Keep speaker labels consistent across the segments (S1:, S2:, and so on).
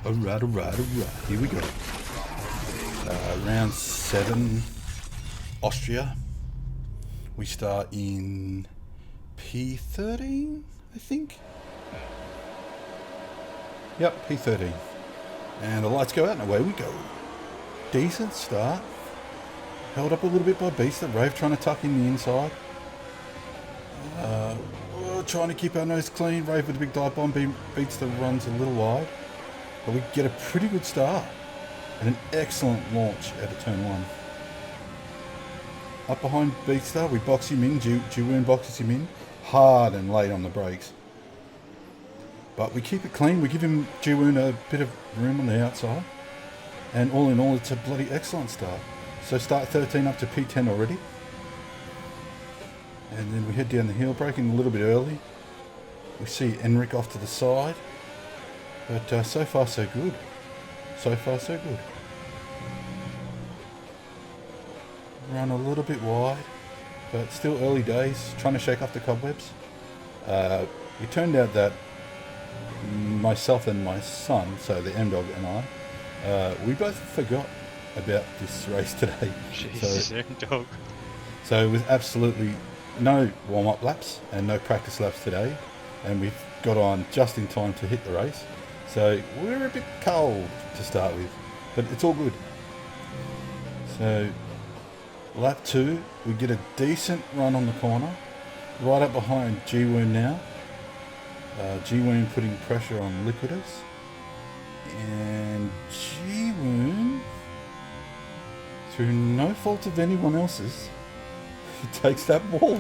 S1: Alright. Here we go. Round 7, Austria. We start in P13, I think. Yep, P13. And the lights go out and away we go. Decent start. Held up a little bit by Beast. Rave trying to tuck in the inside. We're trying to keep our nose clean. Rave with a big dive bomb beats the runs a little wide. But we get a pretty good start. And an excellent launch out of turn 1. Up behind Beatstar, we box him in. Jiwoon boxes him in. Hard and late on the brakes. But we keep it clean. We give him Jiwoon a bit of room on the outside. And all in all, it's a bloody excellent start. So start 13 up to P10 already. And then we head down the hill, braking a little bit early. We see Enric off to the side. But so far so good. So far so good. Run a little bit wide, but still early days, trying to shake off the cobwebs. It turned out that myself and my son, so the M-Dog and I, we both forgot about this race today.
S2: Jesus, M-Dog.
S1: So with absolutely no warm-up laps and no practice laps today, and we've got on just in time to hit the race. So we're a bit cold to start with, but it's all good. So lap 2, we get a decent run on the corner, right up behind Jiwoon now. Jiwoon putting pressure on Liquidus, and Jiwoon, through no fault of anyone else's, he takes that ball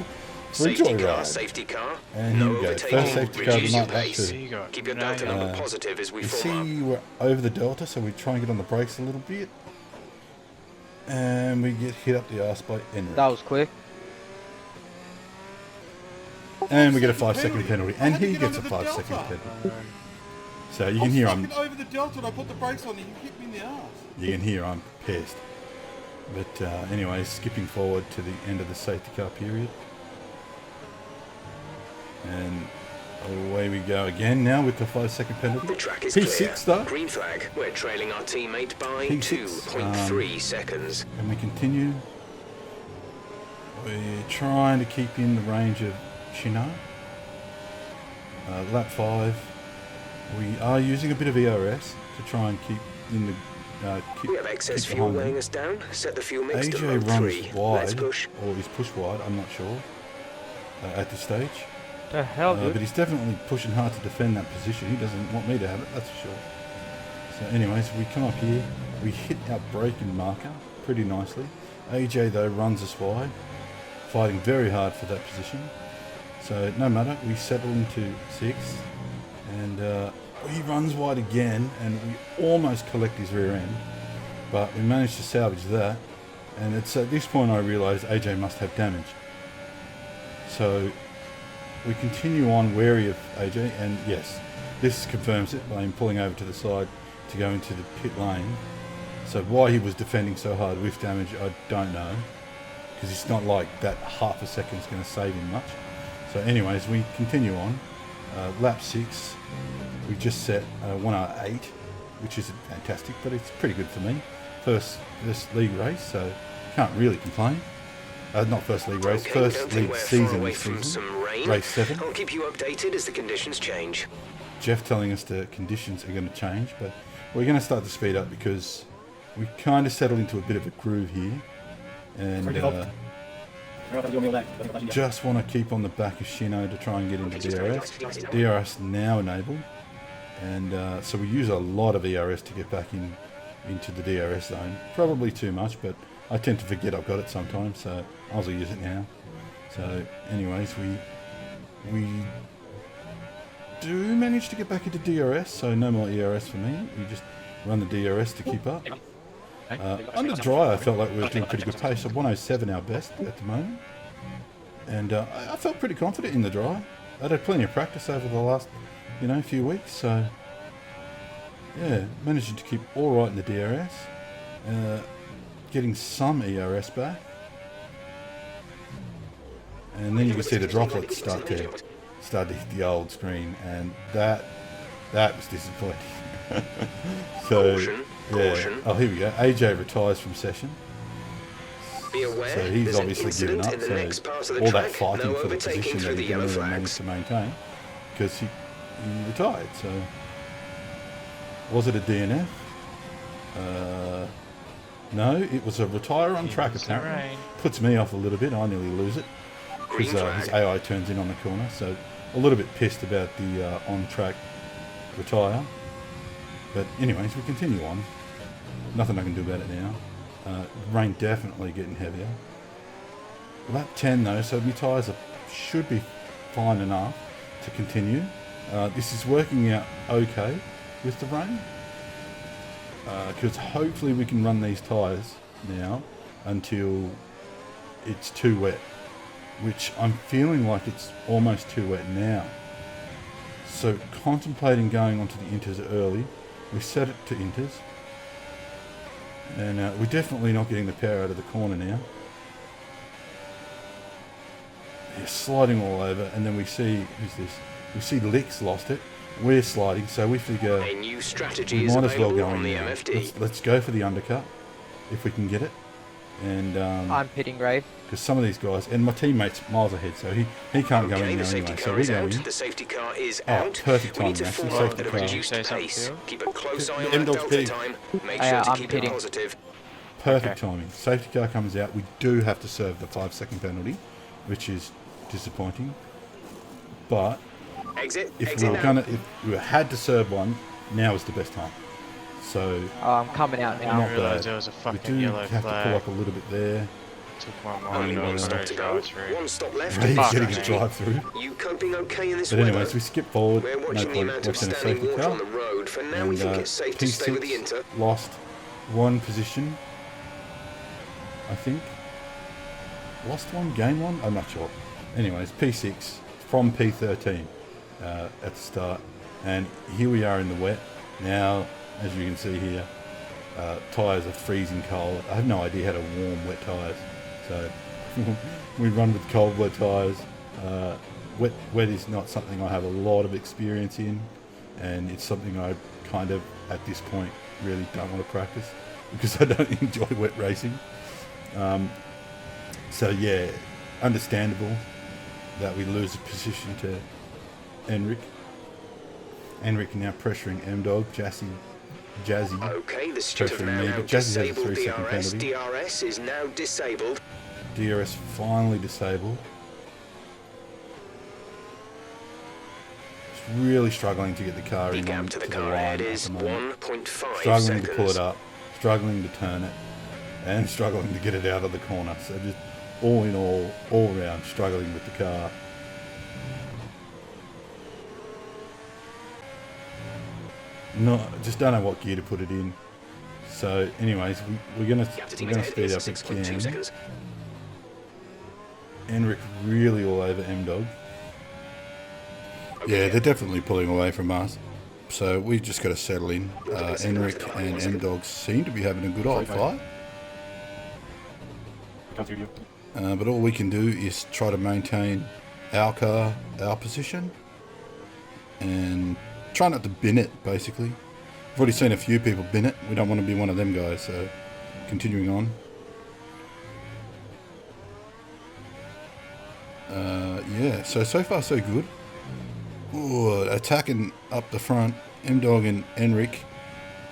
S1: for a joyride.
S3: Safety car.
S1: And here we go, first safety car of the night, lap 2.
S3: Keep your delta number positive as we form up.
S1: You see we're over the delta, so we try and get on the brakes a little bit. And we get hit up the arse by Enric.
S4: That was quick.
S1: And we get a 5-second penalty. And he gets a 5-second penalty. So you can hear I'm
S5: over the delta and I put the brakes on and you hit me in the arse.
S1: You can hear I'm pissed. But anyway, skipping forward to the end of the safety car period. And away we go again now with the 5-second penalty.
S3: The track is
S1: P6
S3: clear.
S1: though.
S3: Green flag. We're trailing our teammate by
S1: P6,
S3: 2.3 seconds.
S1: And we continue. We're trying to keep in the range of Shino. Lap 5. We are using a bit of ERS to try and keep in the.
S3: We have excess fuel weighing us down. Set the fuel mix to
S1: AJ
S3: low
S1: runs
S3: 3.
S1: wide,
S3: Let's push.
S1: or he's pushed wide, I'm not sure, at this stage.
S4: The hell, dude?
S1: But he's definitely pushing hard to defend that position. He doesn't want me to have it, that's for sure. So anyways, we come up here, we hit our braking marker pretty nicely. AJ though runs us wide, fighting very hard for that position. So no matter, we settle into 6th, and he runs wide again, and we almost collect his rear end, but we managed to salvage that. And it's at this point I realised AJ must have damage. So we continue on wary of AJ, and yes, this confirms it by him pulling over to the side to go into the pit lane. So why he was defending so hard with damage, I don't know, because it's not like that half a second's going to save him much. So anyways, we continue on. Lap 6, we just set 1:08, which isn't fantastic, but it's pretty good for me. First league race, so can't really complain. Not first league race, first league season this season. Race 7.
S3: I'll keep you updated as the conditions change.
S1: Jeff telling us the conditions are going to change, but we're going to start to speed up because we kind of settled into a bit of a groove here, and just want to keep on the back of Shino to try and get into DRS. DRS now enabled, and so we use a lot of ERS to get back into the DRS zone. Probably too much, but I tend to forget I've got it sometimes, so I'll use it now. So anyways, we do manage to get back into DRS, so no more ERS for me. We just run the DRS to keep up. Under dry, I felt like we were doing pretty good pace. Of 107 our best at the moment, and I felt pretty confident in the dry. I'd had plenty of practice over the last, few weeks, so yeah, managing to keep all right in the DRS, getting some ERS back, and then you can see the droplets start to hit the old screen, and that was disappointing. So,
S3: Caution,
S1: yeah.
S3: caution.
S1: Oh, here we go. AJ retires from session.
S3: Be aware,
S1: So he's
S3: there's an
S1: obviously given
S3: incident
S1: up.
S3: in the
S1: So
S3: next part of the
S1: all
S3: track.
S1: that fighting
S3: No
S1: for the
S3: overtaking
S1: position
S3: through
S1: that
S3: the
S1: he
S3: yellow
S1: didn't really
S3: flags.
S1: manage to maintain because he retired. So was it a DNF? No, it was a retire on track apparently. Puts me off a little bit. I nearly lose it because his AI turns in on the corner. So a little bit pissed about the on track retire. But anyways, we continue on. Nothing I can do about it now. Rain definitely getting heavier. Lap 10 though, so my tyres should be fine enough to continue. This is working out okay with the rain. Because hopefully we can run these tyres now until it's too wet. Which I'm feeling like it's almost too wet now. So contemplating going onto the inters early. We set it to inters. And we're definitely not getting the power out of the corner now. Yeah, sliding all over, and then we see, who's this? We see Lick's lost it. We're sliding, so we figure
S3: A new strategy
S1: we
S3: is
S1: might as well
S3: available
S1: go
S3: on
S1: in
S3: the
S1: now.
S3: MFD.
S1: Let's go for the undercut, if we can get it. And
S2: I'm pitting Ray.
S1: because some of these guys, and my teammate's miles ahead, so he can't go
S3: Okay,
S1: in
S3: the
S1: there
S3: safety
S1: anyway. So
S3: car
S1: we're
S3: is out.
S1: going.
S3: The safety car is
S1: Oh,
S3: out.
S1: perfect
S3: We need to
S1: timing, actually.
S3: fall
S1: Safety
S3: at a
S1: car.
S3: reduced
S4: Say something,
S3: pace.
S4: Phil?
S3: Keep a close eye on
S1: M-Dog's
S3: that delta
S1: pitting.
S3: time. Make
S2: Oh,
S3: sure
S2: yeah,
S3: to
S2: I'm
S3: keep
S2: pitting.
S3: it positive.
S1: Perfect
S4: Okay.
S1: timing. Safety car comes out. We do have to serve the 5-second penalty, which is disappointing. But
S3: Exit.
S1: if
S3: Exit now.
S1: if we had to serve one, now is the best time. So
S2: Oh, I'm coming out
S4: I
S2: now.
S1: not
S4: didn't realise
S1: bad.
S4: there was a
S1: We
S4: fucking
S1: do
S4: yellow
S1: have to pull
S4: flag.
S1: up a little bit there.
S4: Took one more
S3: Only
S4: to
S3: one
S4: go,
S3: stop to go.
S4: drive through.
S3: One stop left.
S1: Ray's
S4: Fuck,
S1: getting a
S4: mate.
S1: drive through.
S3: You coping okay in this
S1: But
S3: weather?
S1: anyways, we skip forward.
S3: We're
S1: No
S3: watching the
S1: point
S3: amount of
S1: watching a
S3: standing
S1: safety
S3: water
S1: car.
S3: on the road. For now, we
S1: And
S3: think it's safe to stay with the
S1: P6
S3: Inter.
S1: lost one position, I think. Lost one, gained one? I'm not sure. Anyways, P6 from P13 at the start. And here we are in the wet. Now, as you can see here, tyres are freezing cold. I have no idea how to warm wet tyres. So we run with cold wet tyres. Wet is not something I have a lot of experience in. And it's something I kind of, at this point, really don't want to practice. Because I don't enjoy wet racing. So yeah, understandable that we lose a position to Enric. Enric now pressuring M-Dog, Jazzy.
S3: Okay, the student
S1: Pressuring
S3: now
S1: me, but Jazzy has a
S3: disabled
S1: 3-second
S3: DRS.
S1: penalty.
S3: DRS is now disabled.
S1: DRS finally disabled. It's really struggling to get the car
S3: The
S1: in
S3: gap
S1: on
S3: to the
S1: the
S3: car
S1: line
S3: ahead
S1: at
S3: is
S1: the moment.
S3: 1.5
S1: Struggling
S3: seconds.
S1: to pull it up, struggling to turn it, and struggling to get it out of the corner. So just all in all round struggling with the car. No, just don't know what gear to put it in. So, anyways, we're gonna
S3: Gap to
S1: speed
S3: teammate ahead
S1: up
S3: is 6.2
S1: again.
S3: seconds.
S1: Enric really all over M-Dog. Yeah, they're definitely pulling away from us. So we've just got to settle in. Enric and M-Dog seem to be having a good old fight. But all we can do is try to maintain our car, our position, and try not to bin it, basically. I've already seen a few people bin it. We don't want to be one of them guys, so continuing on. Yeah, so far so good. Ooh, attacking up the front. M-Dog and Enric.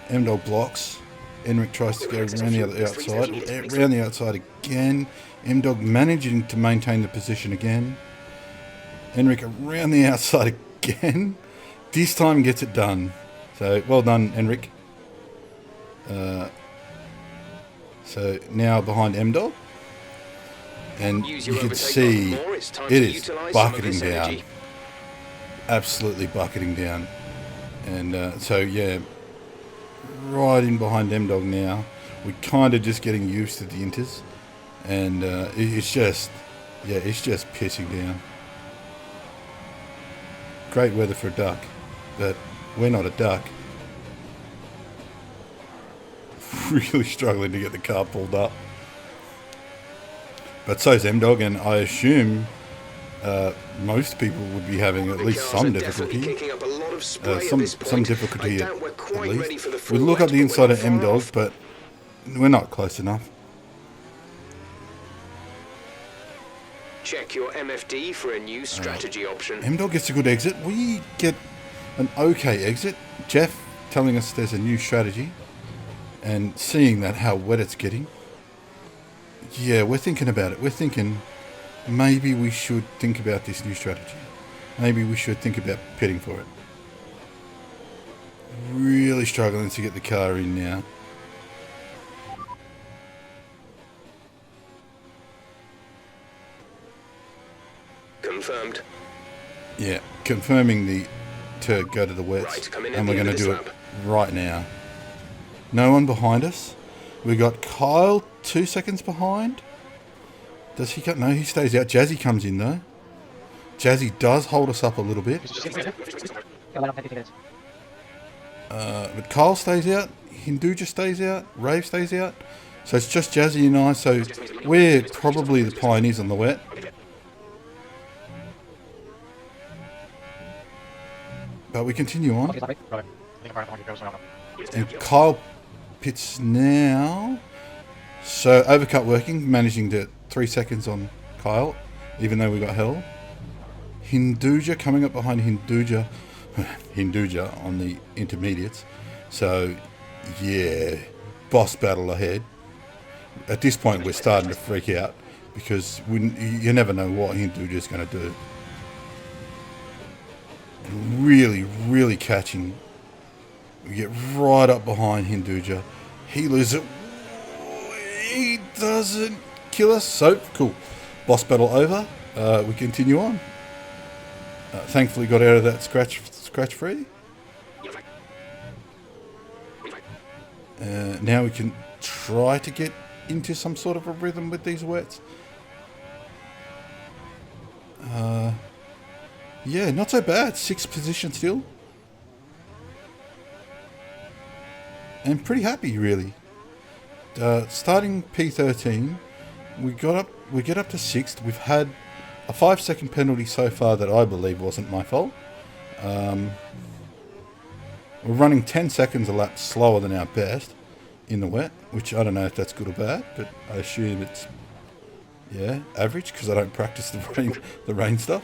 S1: M-Dog blocks. Enric tries to go around the other outside. Around the outside again. M-Dog managing to maintain the position again. Enric around the outside again. This time gets it done. So, well done, Enric. So, now behind M-Dog. And
S3: Use
S1: you
S3: your
S1: can
S3: overtake
S1: see
S3: button more. It's time
S1: it
S3: to
S1: is
S3: utilise some of
S1: bucketing
S3: this
S1: down.
S3: energy.
S1: Absolutely bucketing down. And so, yeah, right in behind M-Dog now. We're kind of just getting used to the inters. And it's just pissing down. Great weather for a duck, but we're not a duck. Really struggling to get the car pulled up. But so's M-Dog, and I assume most people would be having at
S3: The
S1: least
S3: cars
S1: some
S3: are definitely
S1: difficulty.
S3: kicking up a lot of spray at
S1: Some
S3: this point.
S1: difficulty
S3: I doubt we're
S1: at
S3: quite ready
S1: least.
S3: for the
S1: We
S3: full
S1: look
S3: wet,
S1: up the
S3: but
S1: inside
S3: we're
S1: of
S3: not far
S1: M-Dog,
S3: off.
S1: but we're not close enough.
S3: Check your MFD for a new strategy option.
S1: M-Dog gets a good exit. We get an okay exit. Jeff telling us there's a new strategy, and seeing that how wet it's getting. Yeah, we're thinking about it. We're thinking maybe we should think about this new strategy. Maybe we should think about pitting for it. Really struggling to get the car in now.
S3: Confirmed.
S1: Yeah, confirming to go to the wets,
S3: Right, come in at
S1: and
S3: the
S1: we're
S3: end
S1: going to
S3: of
S1: do
S3: this
S1: it
S3: lap.
S1: right now. No one behind us. We got Kyle 2 seconds behind. Does he cut? No, he stays out. Jazzy comes in though. Jazzy does hold us up a little bit, but Kyle stays out. Hinduja stays out. Rave stays out. So it's just Jazzy and I. So we're probably the pioneers on the wet. But we continue on. And Kyle pits now. So overcut working, managing to 3 seconds on Kyle, even though we got hell. Hinduja coming up behind Hinduja on the intermediates. So yeah, boss battle ahead. At this point we're starting to freak out because you never know what Hinduja's going to do. Really catching. We get right up behind Hinduja. He loses it. He doesn't kill us. So cool. Boss battle over. We continue on. Thankfully got out of that scratch free. Now we can try to get into some sort of a rhythm with these wets. Yeah, not so bad. 6th position still. And pretty happy, really. Starting P13, we get up to 6th. We've had a 5-second penalty so far that I believe wasn't my fault. We're running 10 seconds a lap slower than our best in the wet, which I don't know if that's good or bad, but I assume it's average because I don't practice the rain stuff.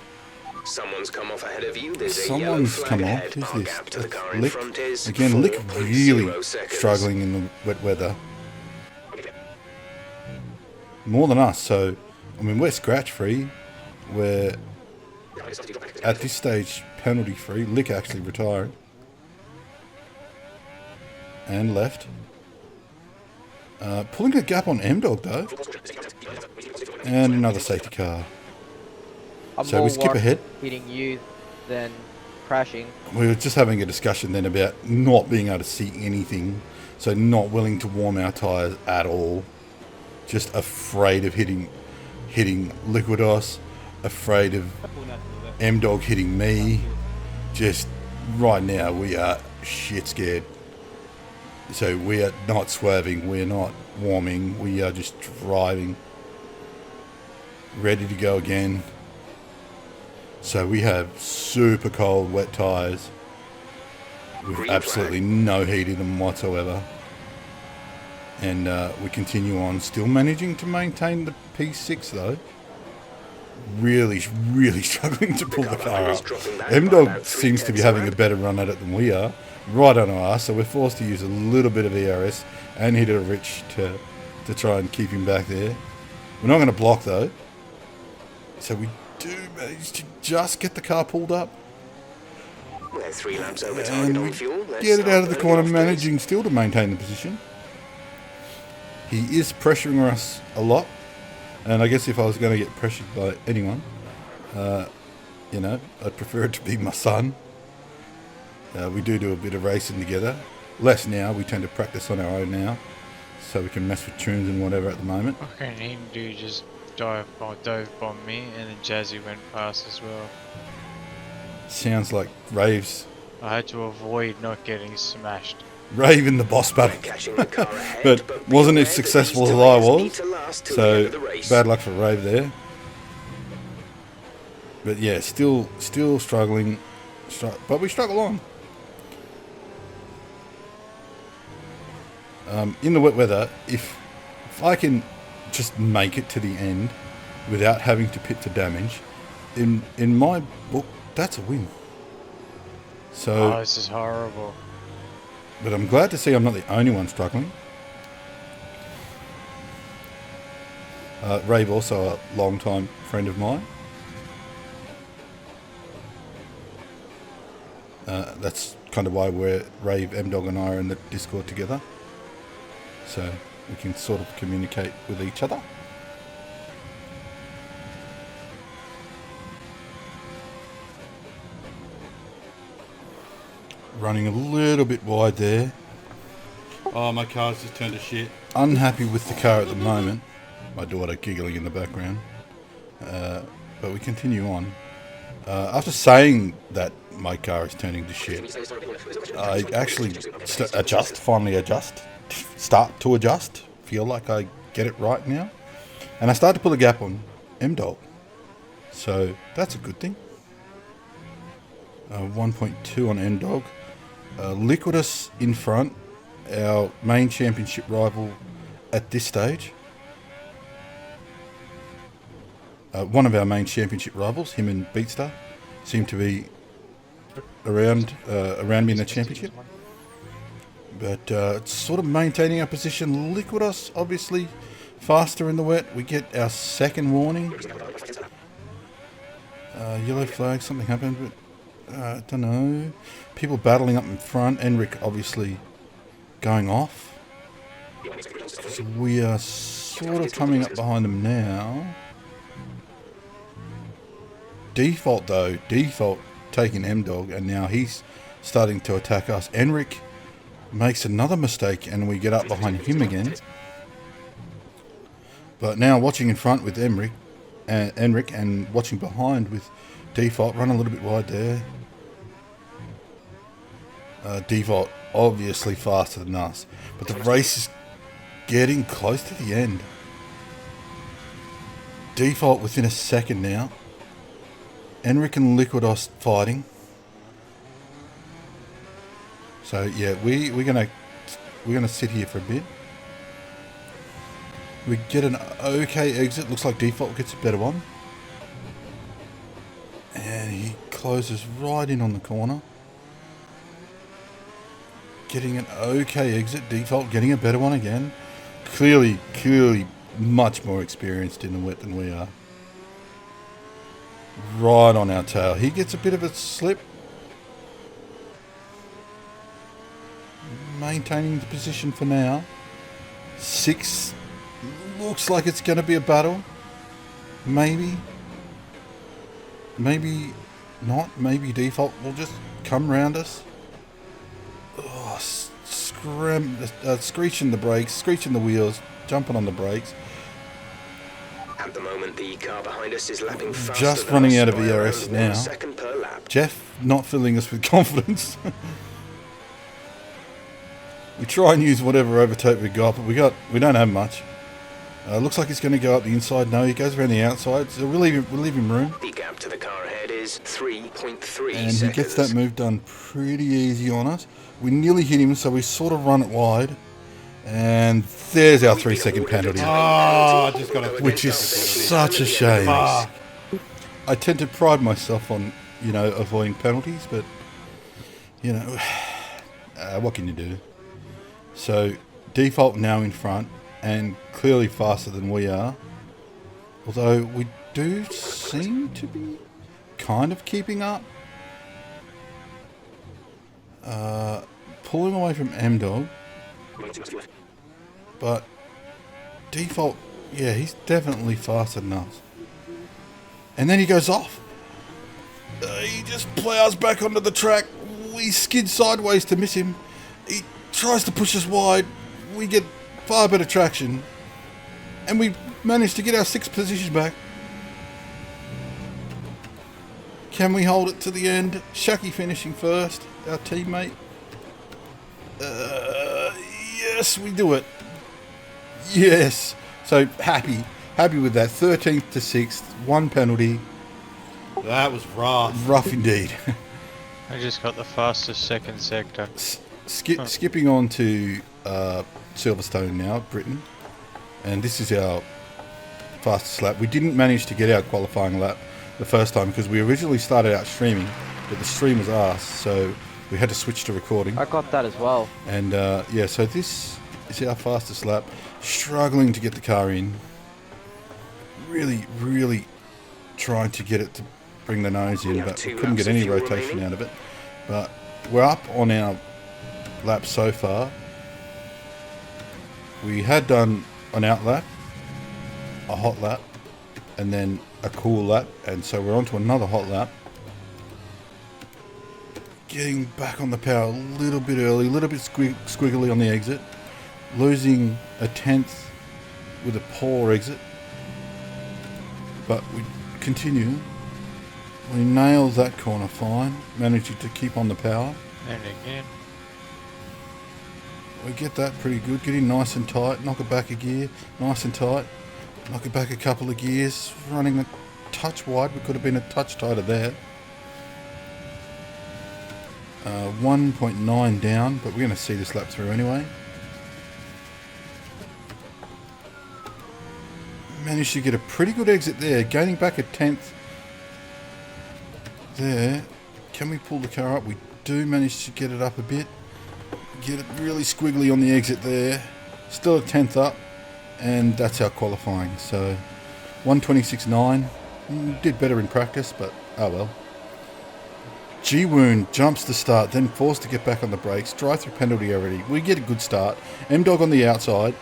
S3: Someone's come off ahead of you. There's a
S1: Someone's
S3: yellow
S1: come
S3: flag
S1: off.
S3: ahead.
S1: Who's
S3: Our
S1: this?
S3: gap to the
S1: That's
S3: car in
S1: Lick.
S3: front is
S1: Again, Lick
S3: 4.0
S1: really
S3: seconds.
S1: struggling in the wet weather. More than us, so I mean we're scratch free. We're at this stage penalty free. Lick actually retiring. And left. Pulling a gap on M-Dog though. And another safety car.
S2: I'm
S1: So
S2: more
S1: we skip
S2: worried
S1: ahead.
S2: hitting you than crashing.
S1: We were just having a discussion then about not being able to see anything. So not willing to warm our tyres at all. Just afraid of hitting Liquidos. Afraid of M-Dog hitting me. Just right now we are shit scared. So we are not swerving. We're not warming. We are just driving. Ready to go again. So we have super cold wet tyres with
S3: Green
S1: absolutely no heat in them whatsoever. And we continue on, still managing to maintain the P6 though. Really struggling to pull the car up. M-Dog seems to be having a better run at it than we are. Right on our ass, so we're forced to use a little bit of ERS and hit a Rich to try and keep him back there. We're not going to block though. So we do manage to just get the car pulled up.
S3: We're 3 laps over target
S1: And
S3: on
S1: we
S3: fuel. Let's
S1: get it
S3: start
S1: out of the
S3: burning
S1: corner,
S3: off, please.
S1: managing still to maintain the position. He is pressuring us a lot. And I guess if I was going to get pressured by anyone, I'd prefer it to be my son. We do a bit of racing together. Less now, we tend to practice on our own now. So we can mess with tunes and whatever at the moment.
S4: Fucking Hindu just dove by me, and then Jazzy went past as well.
S1: Sounds like Rave's
S4: I had to avoid not getting smashed.
S1: Rave in the boss battle.
S3: Catching the car ahead,
S1: But
S3: be
S1: wasn't
S3: aware
S1: as
S3: that
S1: successful
S3: these
S1: as I
S3: delays need
S1: was.
S3: to last till the end
S1: So
S3: of the race.
S1: bad luck for Rave there. But yeah, still struggling. But we struggle on. In the wet weather, if I can just make it to the end without having to pit for damage, in my book, that's a win. So,
S4: Oh, this is horrible.
S1: but I'm glad to see I'm not the only one struggling. Rave, also a long-time friend of mine. That's kind of why Rave, M-Dog and I are in the Discord together. So we can sort of communicate with each other. Running a little bit wide there.
S5: Oh, my car's just turned to shit.
S1: Unhappy with the car at the moment. My daughter giggling in the background. But we continue on. After saying that my car is turning to shit, I actually finally start to adjust. Feel like I get it right now. And I start to pull a gap on M-Dog. So that's a good thing. 1.2 on M-Dog. Liquidus in front, our main championship rival at this stage. One of our main championship rivals, him and Beatstar, seem to be around me in the championship. But it's sort of maintaining our position. Liquidus, obviously, faster in the wet. We get our second warning. Yellow flag, something happened, but I don't know. People battling up in front. Enric, obviously, going off. So we are sort of coming up behind them now. Default taking M-Dog, and now he's starting to attack us. Enric makes another mistake and we get up behind him again. But now watching in front with Enric and watching behind with Default, run a little bit wide there. Default obviously faster than us, but the race is getting close to the end. Default within a second now. Enric and Liquidos fighting. So yeah, we're gonna sit here for a bit. We get an okay exit. Looks like Default gets a better one, and he closes right in on the corner. Getting an okay exit. Default getting a better one again. Clearly much more experienced in the wet than we are. Right on our tail. He gets a bit of a slip. Maintaining the position for now. 6. Looks like it's going to be a battle. Maybe. Maybe not. Maybe Default will just come round us. Oh, screeching the brakes, screeching the wheels, jumping on the brakes.
S3: At the moment, the car behind us is lapping faster
S1: Just
S3: than
S1: running
S3: us
S1: out of
S3: by
S1: ERS
S3: around
S1: now.
S3: 1 second per lap.
S1: Jeff not filling us with confidence. We try and use whatever overtake we got, but we don't have much. Looks like he's going to go up the inside. No, he goes around the outside, so we'll leave him room.
S3: The gap to the car ahead is 3.3
S1: And
S3: seconds.
S1: he gets that move done pretty easy on us. We nearly hit him, so we sort of run it wide. And there's our 3-second penalty,
S5: Oh, I just got a
S1: which is such a shame. I tend to pride myself on, avoiding penalties, but, what can you do? So, Default now in front, and clearly faster than we are. Although we do seem to be kind of keeping up. Pulling away from M-Dog. But Default, yeah, he's definitely faster than us. And then he goes off. He just plows back onto the track. We skid sideways to miss him. He tries to push us wide. We get far better traction. And we manage to get our 6th position back. Can we hold it to the end? Shucky finishing first, our teammate. Yes, we do it. Yes. So happy with that. 13th to 6th, 1 penalty.
S5: That was rough.
S1: Rough indeed.
S4: I just got the fastest second sector.
S1: Skipping on to Silverstone now, Britain. And this is our fastest lap. We didn't manage to get our qualifying lap the first time because we originally started out streaming, but the stream was arse, so we had to switch to recording.
S2: I got that as well.
S1: And yeah, so this is our fastest lap. Struggling to get the car in. Really, really trying to get it to bring the nose in, but we couldn't get any rotation out of it. But we're up on our lap so far. We had done an out lap, a hot lap, and then a cool lap, and so we're on to another hot lap. Getting back on the power a little bit early, a little bit squiggly on the exit. Losing a 10th with a poor exit. But we continue. We nailed that corner fine, managing to keep on the power.
S4: And again.
S1: We get that pretty good, get in nice and tight, knock it back a gear, nice and tight, knock it back a couple of gears, running a touch wide, we could have been a touch tighter there. 1.9 down, but we're going to see this lap through anyway. Managed to get a pretty good exit there, gaining back a 10th there. Can we pull the car up? We do manage to get it up a bit. Get it really squiggly on the exit there. Still a 10th up, and that's our qualifying. So 1:26.9. Did better in practice, but oh well. G-Woon jumps the start, then forced to get back on the brakes. Drive-through penalty already. We get a good start. M-Dog on the outside.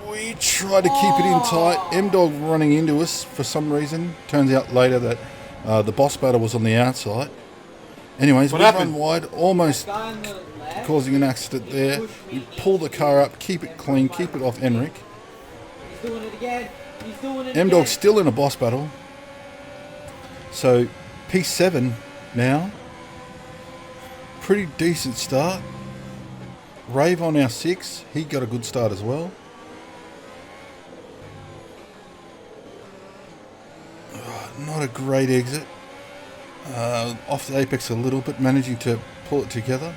S1: We try to keep it in tight. M-Dog running into us for some reason. Turns out later that the boss battle was on the outside. Anyways, we run wide, almost causing an accident there. We pull the car up, keep it clean, keep it off Enric.
S6: He's doing it again. He's doing it
S1: M-Dog's still in a boss battle. So, P7 now. Pretty decent start. Rave on our 6. He got a good start as well. Not a great exit. Off the apex a little bit, managing to pull it together.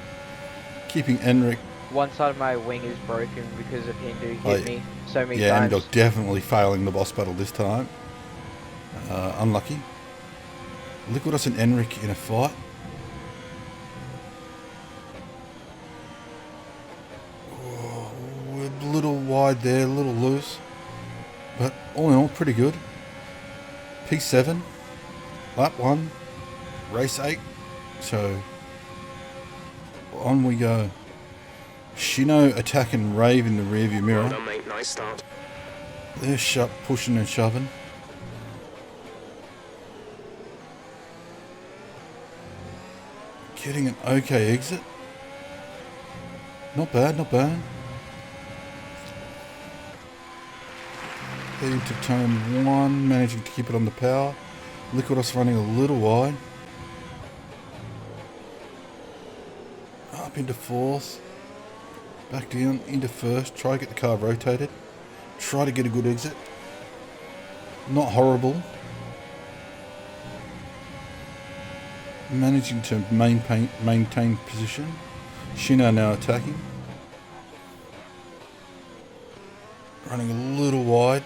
S1: Keeping Enric.
S2: One side of my wing is broken because of him who hit me so many
S1: yeah,
S2: times.
S1: M-Dog definitely failing the boss battle this time. Unlucky. Liquidus and Enric in a fight. Oh, we're a little wide there, a little loose. But all in all, pretty good. P7, lap 1, race 8. So on we go. Shino attacking Rave in the rearview mirror.
S3: Well done, mate. Nice start.
S1: They're pushing and shoving. Getting an okay exit. Not bad, not bad. Heading to turn 1, managing to keep it on the power. Liquidus running a little wide. Up into 4th. Back down into 1st. Try to get the car rotated. Try to get a good exit. Not horrible. Managing to maintain position. Shino now attacking. Running a little wide.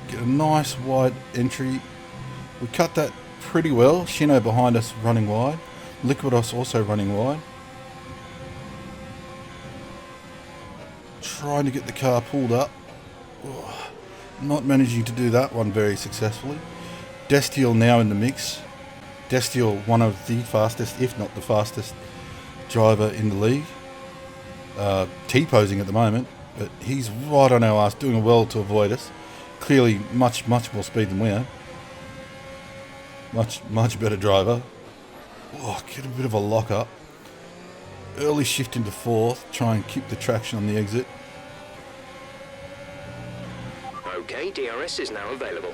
S1: Get a nice wide entry. We cut that pretty well. Shino behind us running wide. Liquidus also running wide. Trying to get the car pulled up. Oh, not managing to do that one very successfully. Destiel now in the mix. Destiel, one of the fastest, if not the fastest, driver in the league. T-posing at the moment, but he's right on our ass, doing well to avoid us. Clearly much more speed than we are. Much better driver. Oh, get a bit of a lock up. Early shift into 4th, try and keep the traction on the exit.
S3: Okay, DRS is now available.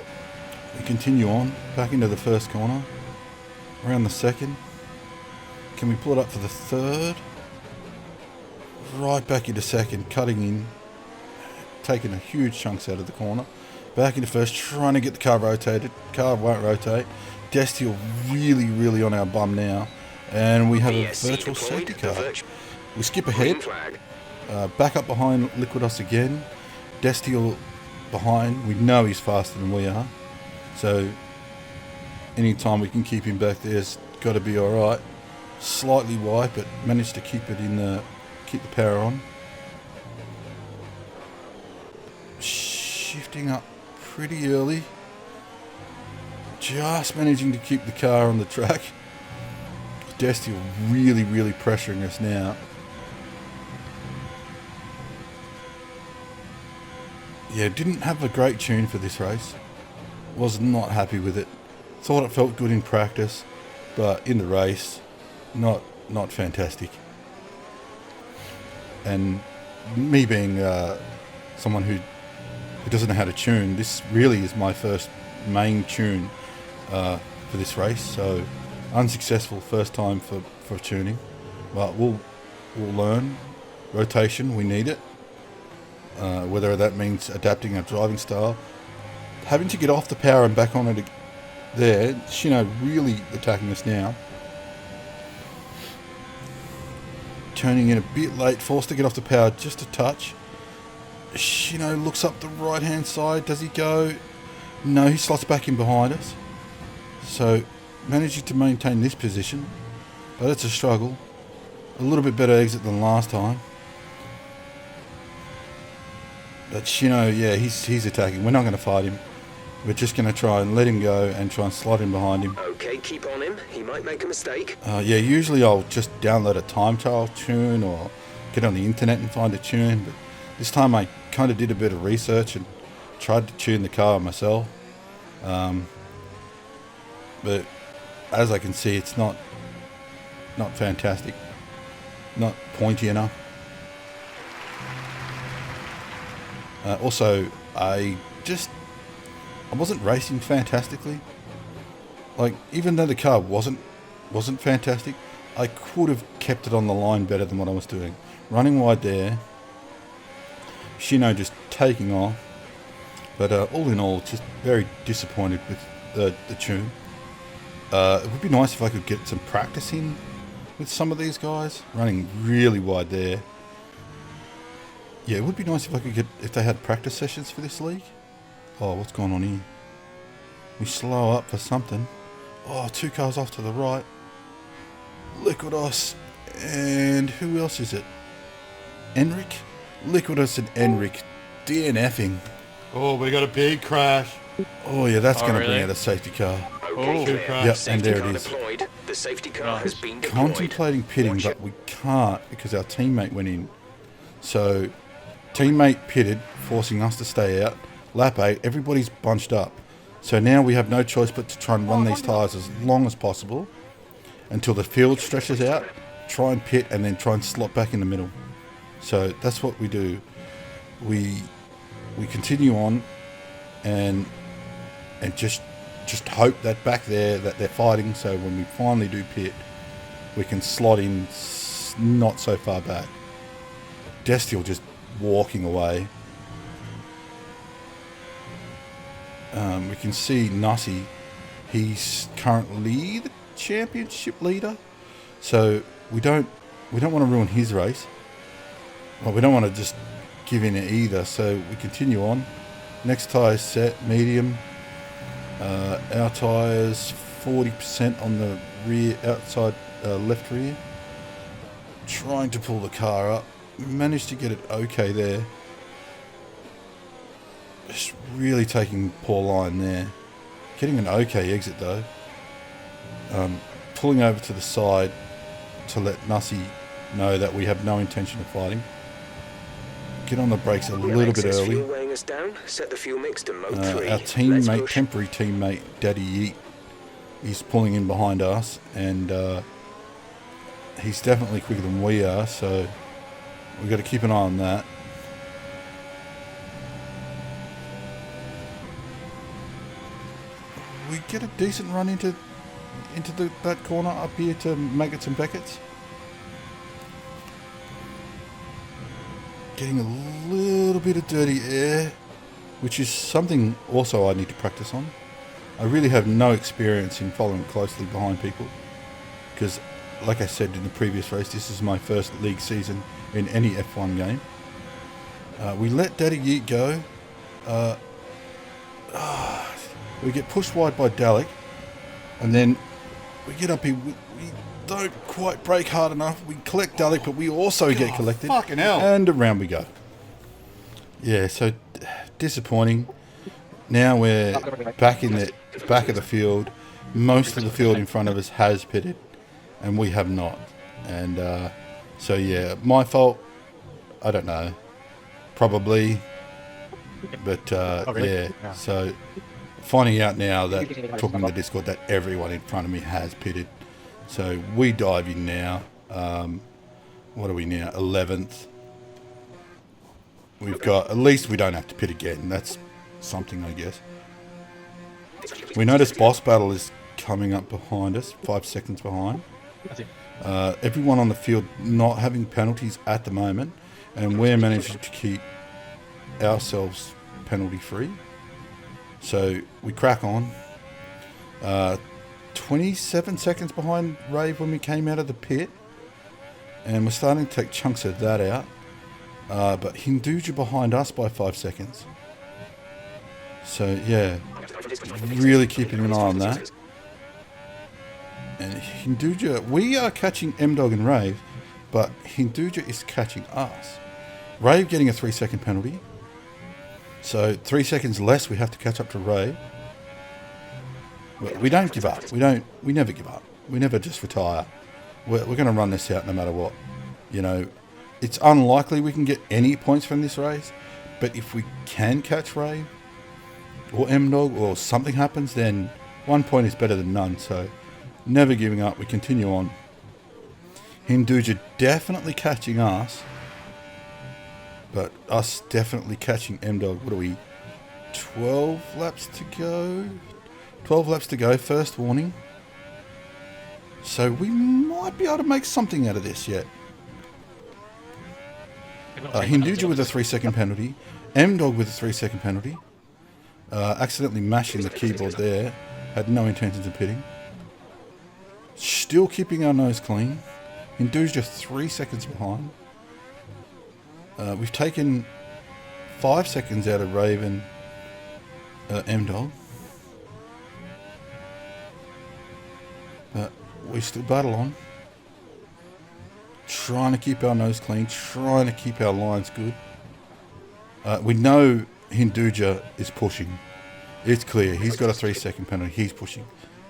S1: We continue on, back into the 1st corner. Around the 2nd. Can we pull it up for the third? Right back into second, cutting in, taking a huge chunks out of the corner. Back into first, trying to get the car rotated. Car won't rotate. Destiel really, really on our bum now. And we have a
S3: VSC
S1: virtual
S3: deployed,
S1: safety
S3: the
S1: car.
S3: virtu-
S1: We skip
S3: Green
S1: ahead,
S3: flag.
S1: back up behind Liquidos again. Destiel behind. We know he's faster than we are. So anytime we can keep him back there's got to be alright. Slightly wide, but managed to keep it in keep the power on. Shifting up pretty early. Just managing to keep the car on the track. Destiel really, really pressuring us now. Yeah, didn't have a great tune for this race. Was not happy with it. Thought it felt good in practice, but in the race, not fantastic. And me being someone who doesn't know how to tune, this really is my first main tune for this race. So unsuccessful first time for tuning, but we'll learn. Rotation, we need it. Whether that means adapting our driving style, having to get off the power and back on it there. Shino really attacking us now. Turning in a bit late, forced to get off the power just a touch. Shino looks up the right hand side. Does he go? No, he slots back in behind us. So managing to maintain this position, but it's a struggle. A little bit better exit than last time. But Shino, yeah, he's attacking. We're not going to fight him. We're just going to try and let him go and try and slot in behind him.
S3: Okay, keep on him. He might make a mistake.
S1: Yeah, usually I'll just download a time trial tune or get on the internet and find a tune. But this time I kind of did a bit of research and tried to tune the car myself. But as I can see, it's not fantastic. Not pointy enough. Also, I wasn't racing fantastically. Like, even though the car wasn't fantastic, I could have kept it on the line better than what I was doing. Running wide there, Shino just taking off. But all in all, just very disappointed with the tune. It would be nice if I could get some practice in with some of these guys. Running really wide there. Yeah, it would be nice if they had practice sessions for this league. Oh, what's going on here? We slow up for something. Oh, 2 cars off to the right. Liquidos and who else is it? Enric? Liquidos and Enric DNFing.
S5: Oh, we got a big crash.
S1: Oh yeah, that's
S4: Oh,
S1: going to
S4: really?
S1: bring out a safety car.
S3: Okay,
S5: Two
S3: clear.
S5: cars.
S1: Yep, and
S3: Safety
S1: there it
S3: car
S1: is.
S3: deployed. The safety car
S4: Nice.
S3: has been deployed.
S1: Contemplating pitting,
S3: Watch
S1: but
S3: it.
S1: we can't because our teammate went in. So, teammate pitted, forcing us to stay out. Lap 8, everybody's bunched up. So now we have no choice but to try and run these tyres as long as possible until the field stretches out, try and pit, and then try and slot back in the middle. So that's what we do. We continue on and just hope that back there that they're fighting, so when we finally do pit, we can slot in not so far back. Destiel just walking away. We can see Nussi. He's currently the championship leader, so we don't want to ruin his race. Well, we don't want to just give in either, so we continue on. Next tyre set, medium. Our tyres 40% on the rear, outside left rear. Trying to pull the car up. Managed to get it okay there. Just really taking poor line there. Getting an okay exit though. Pulling over to the side to let Nussi know that we have no intention of fighting. Get on the brakes a little bit
S3: Excess
S1: early.
S3: fuel weighing us down. Set the fuel mix to mode 3.
S1: Our
S3: Let's
S1: teammate,
S3: push.
S1: temporary teammate, Daddy Yeet, is pulling in behind us, and he's definitely quicker than we are, so we've got to keep an eye on that. We get a decent run into into that corner up here to Maggots and Beckett's. Getting a little bit of dirty air, which is something also I need to practice on. I really have no experience in following closely behind people because, like I said in the previous race, this is my first league season in any F1 game. We let Daddy Yeet go. We get pushed wide by Dalek, and then we get up here. We don't quite brake hard enough. We collect Dalek, but we also get collected.
S5: fucking hell.
S1: And around we go. Yeah, so disappointing. Now we're back in the back of the field. Most of the field in front of us has pitted, and we have not. And so yeah, my fault. I don't know. Probably. But yeah, so finding out now that talking in the Discord that everyone in front of me has pitted. So we dive in now. What are we now? 11th. We've got, at least we don't have to pit again. That's something, I guess. We notice Boss Battle is coming up behind us, 5 seconds behind. Everyone on the field not having penalties at the moment, and we're managing to keep ourselves penalty free. So we crack on. 27 seconds behind Rave when we came out of the pit, and we're starting to take chunks of that out. But Hinduja behind us by 5 seconds. So yeah, really keeping an eye on that. And Hinduja, we are catching M-Dog and Rave, but Hinduja is catching us. Rave getting a 3 second penalty. So 3 seconds less we have to catch up to Rave. We don't give up. We never give up. We never just retire. We're going to run this out no matter what. You know, it's unlikely we can get any points from this race, but if we can catch Rave or M-Dog or something happens, then 1 point is better than none. So never giving up. We continue on. Hinduja definitely catching us, but us definitely catching M-Dog. What are we? 12 laps to go? 12 laps to go, first warning. So we might be able to make something out of this yet. Hinduja with a 3 second penalty. M-Dog with a 3 second penalty. Accidentally mashing the keyboard there. Had no intentions of pitting. Still keeping our nose clean. Hinduja 3 seconds behind. We've taken 5 seconds out of Raven M-Dog. But we still battle on. Trying to keep our nose clean, trying to keep our lines good. We know Hinduja is pushing. It's clear. He's got a 3 second penalty. He's pushing.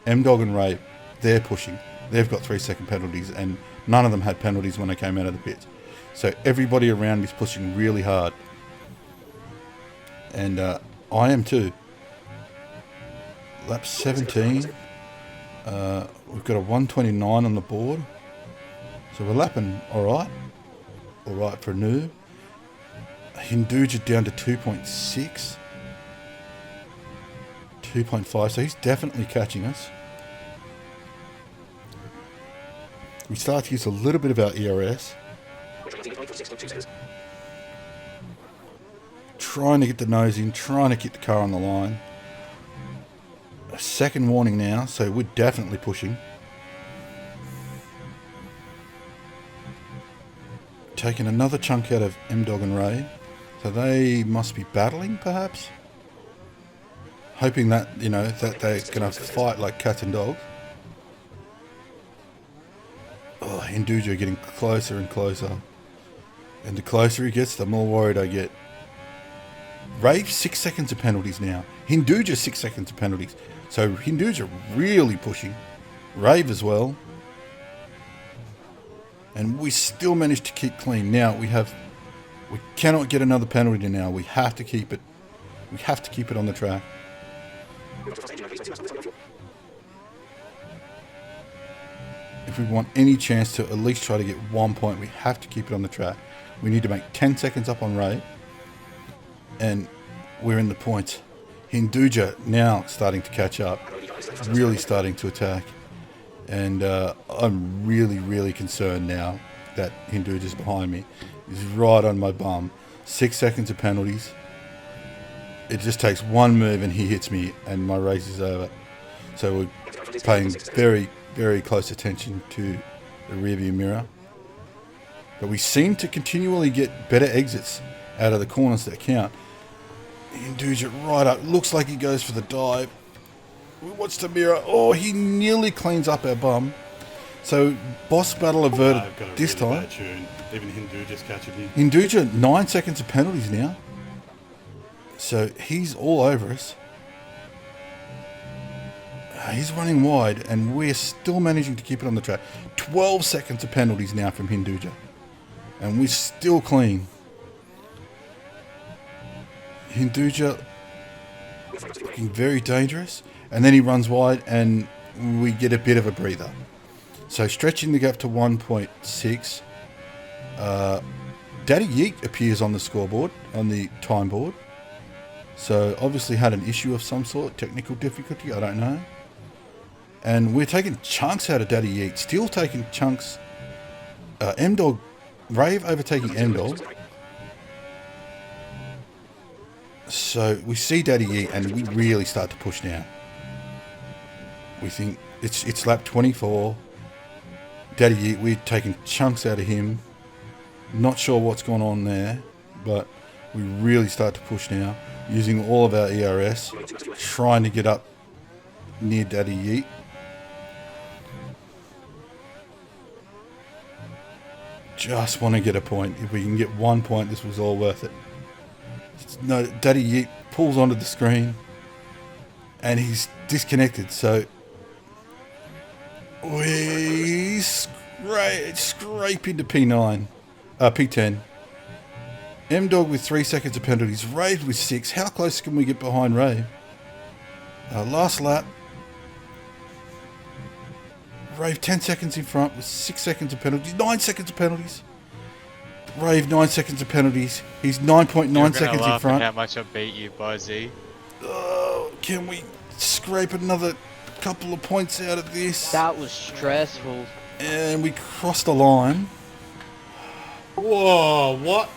S1: M-Dog and Ray, they're pushing. They've got 3 second penalties, and none of them had penalties when they came out of the pit. So everybody around me is pushing really hard. And I am too. Lap 17. We've got a 129 on the board. So we're lapping alright. Alright for a noob. Hinduja down to 2.6. 2.5. So he's definitely catching us. We start to use a little bit of our ERS. Trying to get the nose in, trying to get the car on the line. A second warning now, so we're definitely pushing. Taking another chunk out of M-Dog and Ray. So they must be battling, perhaps? Hoping that, you know, that they're going to fight like cats and dogs. Oh, Hinduja getting closer and closer. And the closer he gets, the more worried I get. Rave 6 seconds of penalties now. Hinduja 6 seconds of penalties. So Hinduja really pushing. Rave as well. And we still managed to keep clean. Now we cannot get another penalty now. We have to keep it. We have to keep it on the track. If we want any chance to at least try to get 1 point, we have to keep it on the track. We need to make 10 seconds up on Ray. And we're in the points. Hinduja now starting to catch up. Really starting to attack. And I'm really, really concerned now that Hindu just behind me. He's right on my bum. 6 seconds of penalties. It just takes one move and he hits me and my race is over. So we're paying very, very close attention to the rearview mirror. But we seem to continually get better exits out of the corners that count. Hinduja right up. Looks like he goes for the dive. We watch the mirror. Oh, he nearly cleans up our bum. So, boss battle averted
S5: I've got a
S1: this
S5: really
S1: time.
S5: bad tune. Even Hindu just catching me.
S1: Hinduja, 9 seconds of penalties now. So, he's all over us. He's running wide, and we're still managing to keep it on the track. 12 seconds of penalties now from Hinduja. And we're still clean. Hinduja looking very dangerous. And then he runs wide, and we get a bit of a breather. So stretching the gap to 1.6. Daddy Yeet appears on the scoreboard, on the time board. So obviously had an issue of some sort, technical difficulty, I don't know. And we're taking chunks out of Daddy Yeet, still taking chunks. M-Dog, Rave overtaking M-Dog. So we see Daddy Yeet and we really start to push now. We think it's lap 24. Daddy Yeet, we're taking chunks out of him. Not sure what's going on there, but we really start to push now. Using all of our ERS, trying to get up near Daddy Yeet. Just want to get a point. If we can get 1 point, this was all worth it. No, Daddy Yeet pulls onto the screen and he's disconnected, so we scrape into P9, P10. M-Dog with 3 seconds of penalties, Rave with 6. How close can we get behind Rave? Last lap. Rave 10 seconds in front with 6 seconds of penalties, 9 seconds of penalties. Rave 9 seconds of penalties. He's 9.9 seconds in front.
S4: How much I beat you by Z?
S1: Can we scrape another couple of points out of this?
S2: That was stressful.
S1: And we crossed the line.
S5: Whoa, what?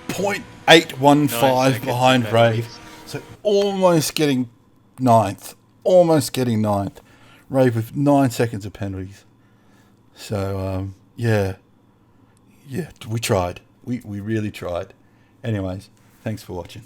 S1: 0.815 behind Rave. So almost getting ninth. Almost getting ninth. Rave with 9 seconds of penalties. So, yeah. Yeah, we tried. We really tried. Anyways, thanks for watching.